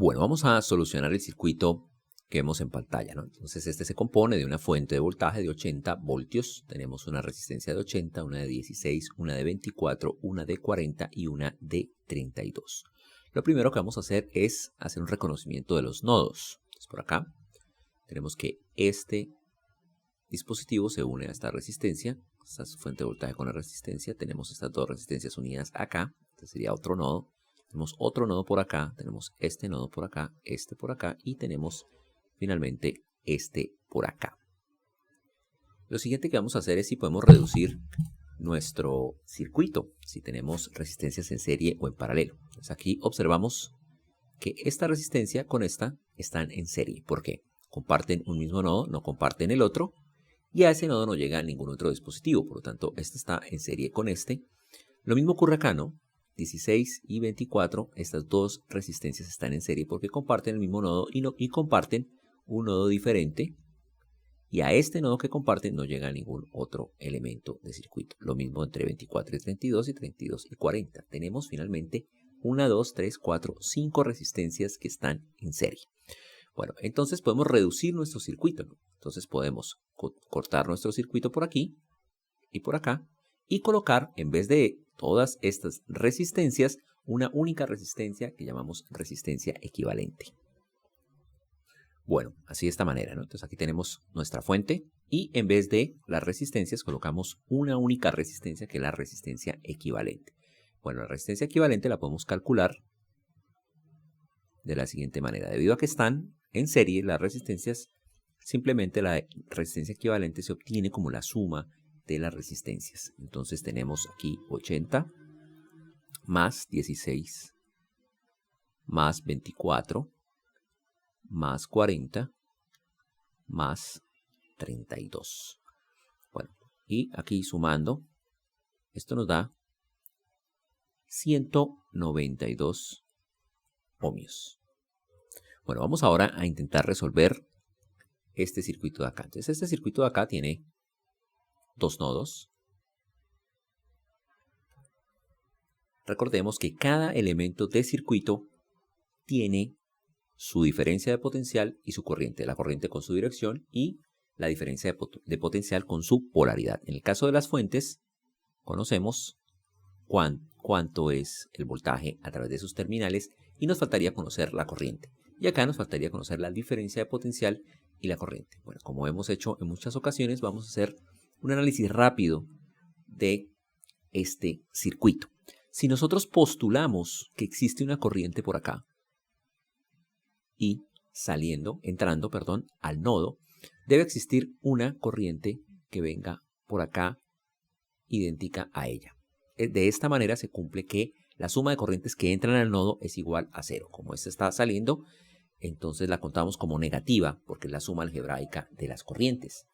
Bueno, vamos a solucionar el circuito que vemos en pantalla, ¿no? Entonces, este se compone de una fuente de voltaje de 80 voltios. Tenemos una resistencia de 80, una de 16, una de 24, una de 40 y una de 32. Lo primero que vamos a hacer es hacer un reconocimiento de los nodos. Entonces, por acá tenemos que este dispositivo se une a esta resistencia. Esta es fuente de voltaje con la resistencia. Tenemos estas dos resistencias unidas acá. Este sería otro nodo. Tenemos otro nodo por acá, tenemos este nodo por acá, este por acá y tenemos finalmente este por acá. Lo siguiente que vamos a hacer es si podemos reducir nuestro circuito, si tenemos resistencias en serie o en paralelo. Entonces aquí observamos que esta resistencia con esta están en serie. ¿Por qué? Comparten un mismo nodo, no comparten el otro y a ese nodo no llega ningún otro dispositivo. Por lo tanto, este está en serie con este. Lo mismo ocurre acá, ¿no? 16 y 24, estas dos resistencias están en serie porque comparten el mismo nodo y comparten un nodo diferente. Y a este nodo que comparten no llega ningún otro elemento de circuito. Lo mismo entre 24 y 32 y 32 y 40. Tenemos finalmente 1, 2, 3, 4, 5 resistencias que están en serie. Bueno, entonces podemos reducir nuestro circuito, ¿no? Entonces podemos cortar nuestro circuito por aquí y por acá y colocar, en vez de todas estas resistencias, una única resistencia que llamamos resistencia equivalente. Bueno, así de esta manera, ¿no? Entonces aquí tenemos nuestra fuente y en vez de las resistencias colocamos una única resistencia que es la resistencia equivalente. Bueno, la resistencia equivalente la podemos calcular de la siguiente manera. Debido a que están en serie las resistencias, simplemente la resistencia equivalente se obtiene como la suma de las resistencias. Entonces tenemos aquí 80 más 16 más 24 más 40 más 32. Bueno, y aquí sumando, esto nos da 192 ohmios. Bueno, vamos ahora a intentar resolver este circuito de acá. Entonces este circuito de acá tiene dos nodos. Recordemos que cada elemento de circuito tiene su diferencia de potencial y su corriente. La corriente con su dirección y la diferencia de potencial con su polaridad. En el caso de las fuentes, conocemos cuánto es el voltaje a través de sus terminales y nos faltaría conocer la corriente. Y acá nos faltaría conocer la diferencia de potencial y la corriente. Bueno, como hemos hecho en muchas ocasiones, vamos a hacer un análisis rápido de este circuito. Si nosotros postulamos que existe una corriente por acá y entrando al nodo, debe existir una corriente que venga por acá idéntica a ella. De esta manera se cumple que la suma de corrientes que entran al nodo es igual a 0. Como esta está saliendo, entonces la contamos como negativa porque es la suma algebraica de las corrientes.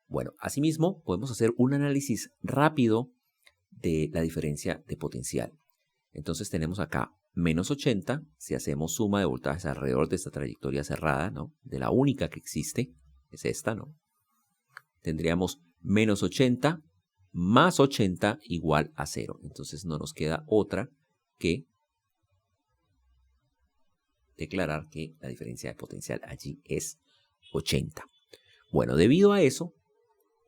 Bueno, asimismo podemos hacer un análisis rápido de la diferencia de potencial. Entonces tenemos acá menos 80, si hacemos suma de voltajes alrededor de esta trayectoria cerrada, ¿no? De la única que existe, es esta, ¿no? Tendríamos menos 80 más 80 igual a 0. Entonces no nos queda otra que declarar que la diferencia de potencial allí es 80. Bueno, debido a eso,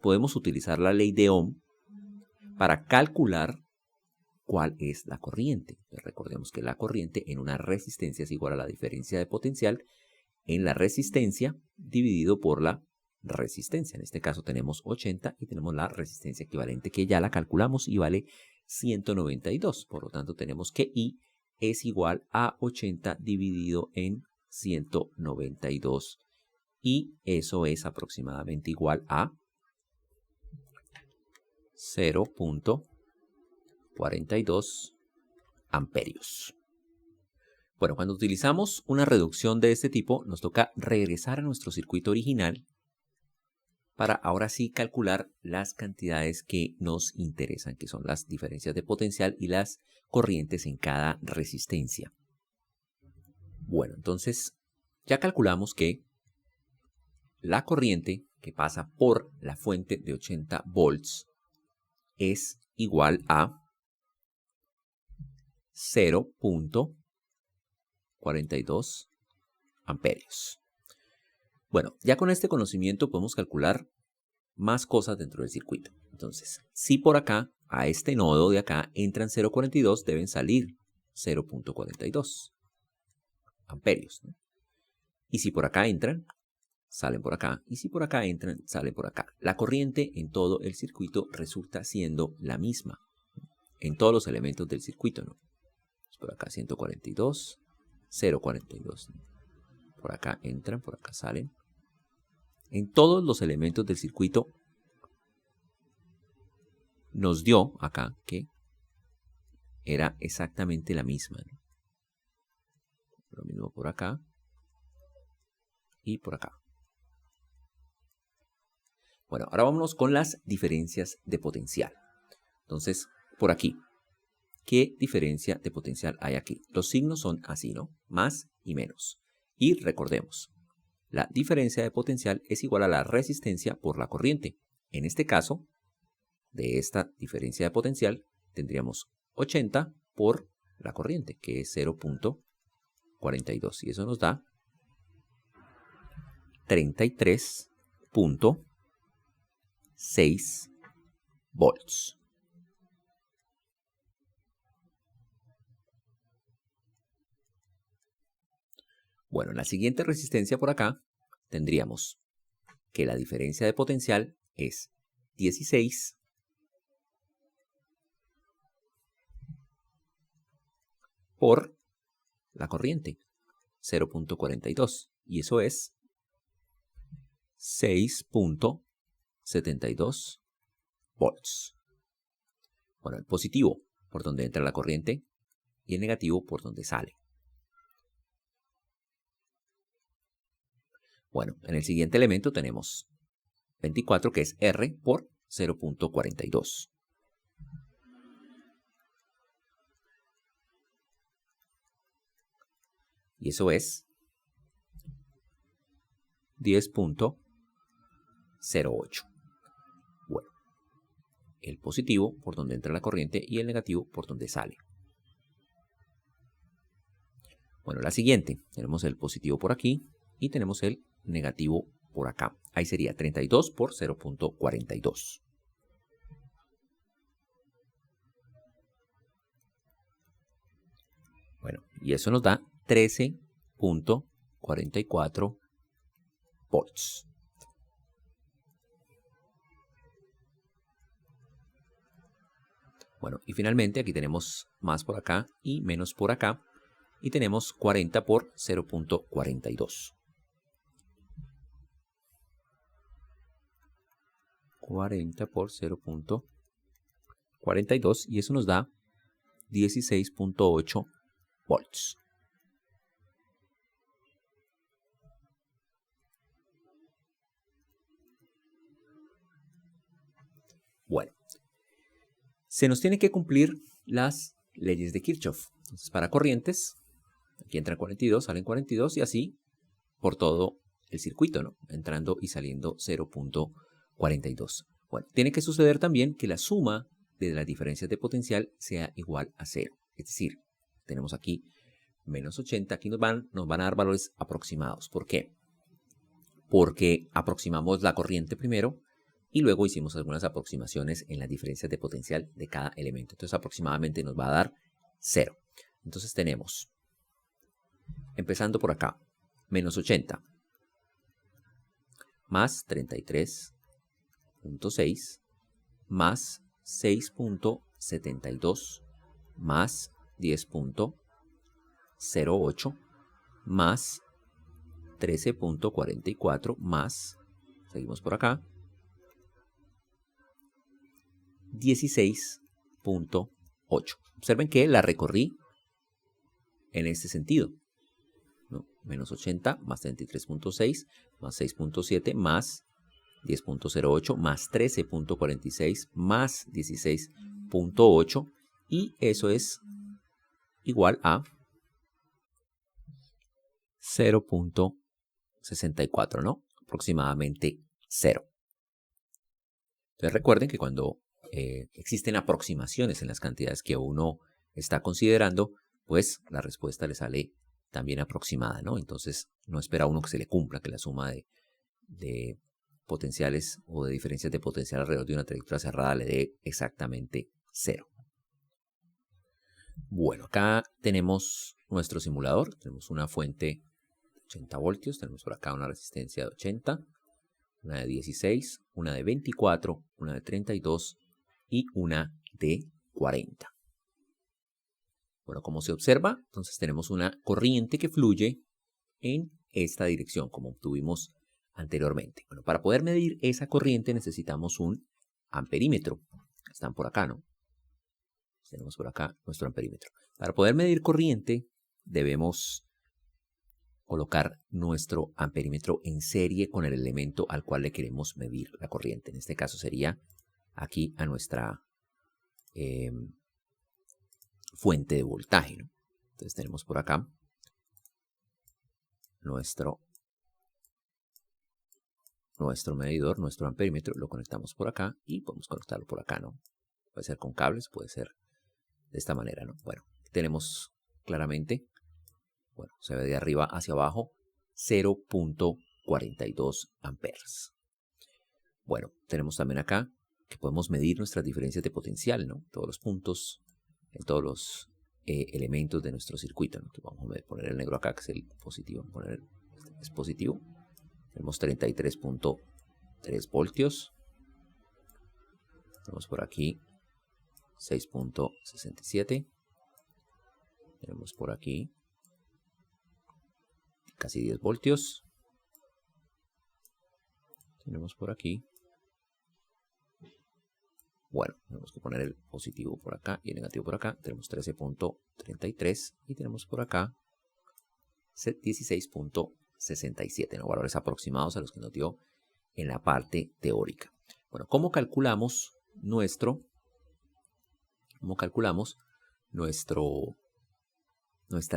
podemos utilizar la ley de Ohm para calcular cuál es la corriente. Entonces, recordemos que la corriente en una resistencia es igual a la diferencia de potencial en la resistencia dividido por la resistencia. En este caso tenemos 80 y tenemos la resistencia equivalente que ya la calculamos y vale 192. Por lo tanto tenemos que I es igual a 80 dividido en 192 y eso es aproximadamente igual a 0.42 amperios. Bueno, cuando utilizamos una reducción de este tipo, nos toca regresar a nuestro circuito original para ahora sí calcular las cantidades que nos interesan, que son las diferencias de potencial y las corrientes en cada resistencia. Bueno, entonces ya calculamos que la corriente que pasa por la fuente de 80 volts es igual a 0.42 0.42 amperios. Bueno, ya con este conocimiento podemos calcular más cosas dentro del circuito. Entonces, si por acá, a este nodo de acá, entran 0.42, deben salir 0.42 amperios, ¿no? Y si por acá entran, salen por acá. Y si por acá entran, salen por acá. La corriente en todo el circuito resulta siendo la misma. En todos los elementos del circuito, ¿no? Por acá 142, 0.42. ¿No? Por acá entran, por acá salen. En todos los elementos del circuito nos dio acá que era exactamente la misma, ¿no? Lo mismo por acá y por acá. Bueno, ahora vámonos con las diferencias de potencial. Entonces, por aquí, ¿qué diferencia de potencial hay aquí? Los signos son así, ¿no? Más y menos. Y recordemos, la diferencia de potencial es igual a la resistencia por la corriente. En este caso, de esta diferencia de potencial, tendríamos 80 por la corriente, que es 0.42. Y eso nos da 33.6 volts. Bueno, en la siguiente resistencia por acá tendríamos que la diferencia de potencial es 16 por la corriente, 0.42. Y eso es 6.72 volts. Bueno, el positivo por donde entra la corriente y el negativo por donde sale. Bueno, en el siguiente elemento tenemos 24, que es R por 0.42. Y eso es 10.08. Bueno, el positivo por donde entra la corriente y el negativo por donde sale. Bueno, la siguiente, tenemos el positivo por aquí y tenemos el negativo por acá. Ahí sería 32 por 0.42. Bueno, y eso nos da 13.44 volts. Bueno, y finalmente aquí tenemos más por acá y menos por acá. Y tenemos 40 por 0.42. 40 por 0.42 y eso nos da 16.8 volts. Bueno, se nos tiene que cumplir las leyes de Kirchhoff. Entonces, para corrientes, aquí entran 42, salen 42 y así por todo el circuito, ¿no? Entrando y saliendo 0.42. Bueno, tiene que suceder también que la suma de las diferencias de potencial sea igual a 0. Es decir, tenemos aquí menos 80, aquí nos van a dar valores aproximados. ¿Por qué? Porque aproximamos la corriente primero y luego hicimos algunas aproximaciones en las diferencias de potencial de cada elemento. Entonces aproximadamente nos va a dar 0. Entonces tenemos, empezando por acá, menos 80 más 33.6 más 6.72 más 10.08 más 13.44 más, seguimos por acá, 16.8. Observen que la recorrí en este sentido, ¿no? Menos 80 más 33.6 más 6.7 más 10.08 más 13.46 más 16.8 y eso es igual a 0.64, ¿no? Aproximadamente 0. Entonces recuerden que cuando existen aproximaciones en las cantidades que uno está considerando, pues la respuesta le sale también aproximada, ¿no? Entonces no espera uno que se le cumpla, que la suma de potenciales o de diferencias de potencial alrededor de una trayectoria cerrada le dé exactamente 0. Bueno, acá tenemos nuestro simulador, tenemos una fuente de 80 voltios, tenemos por acá una resistencia de 80, una de 16, una de 24, una de 32 y una de 40. Bueno, como se observa, entonces tenemos una corriente que fluye en esta dirección, como obtuvimos anteriormente. Bueno, para poder medir esa corriente necesitamos un amperímetro. Están por acá, ¿no? Tenemos por acá nuestro amperímetro. Para poder medir corriente, debemos colocar nuestro amperímetro en serie con el elemento al cual le queremos medir la corriente. En este caso sería aquí a nuestra fuente de voltaje, ¿no? Entonces tenemos por acá nuestro medidor, nuestro amperímetro, lo conectamos por acá y podemos conectarlo por acá, ¿no? Puede ser con cables, puede ser de esta manera, ¿no? Bueno, tenemos claramente, bueno, se ve de arriba hacia abajo, 0.42 amperes. Bueno, tenemos también acá que podemos medir nuestras diferencias de potencial, ¿no? Todos los puntos, en todos los elementos de nuestro circuito, ¿no? Entonces vamos a poner el negro acá, que es el positivo. Vamos a poner este que es positivo. Tenemos 33.3 voltios. Tenemos por aquí 6.67. Tenemos por aquí casi 10 voltios. Tenemos por aquí. Bueno, tenemos que poner el positivo por acá y el negativo por acá. Tenemos 13.33 y tenemos por acá 16.67, ¿no? Valores aproximados a los que nos dio en la parte teórica. Bueno, ¿cómo calculamos nuestra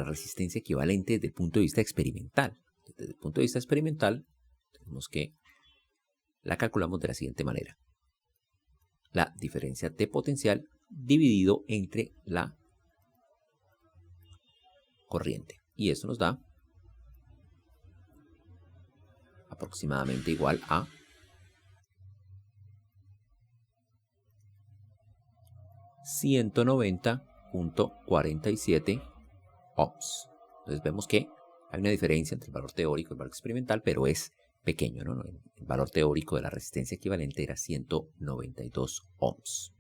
resistencia equivalente desde el punto de vista experimental? Desde el punto de vista experimental, tenemos que la calculamos de la siguiente manera. La diferencia de potencial dividido entre la corriente. Y esto nos da aproximadamente igual a 190.47 ohms. Entonces vemos que hay una diferencia entre el valor teórico y el valor experimental, pero es pequeño, ¿no? El valor teórico de la resistencia equivalente era 192 ohms.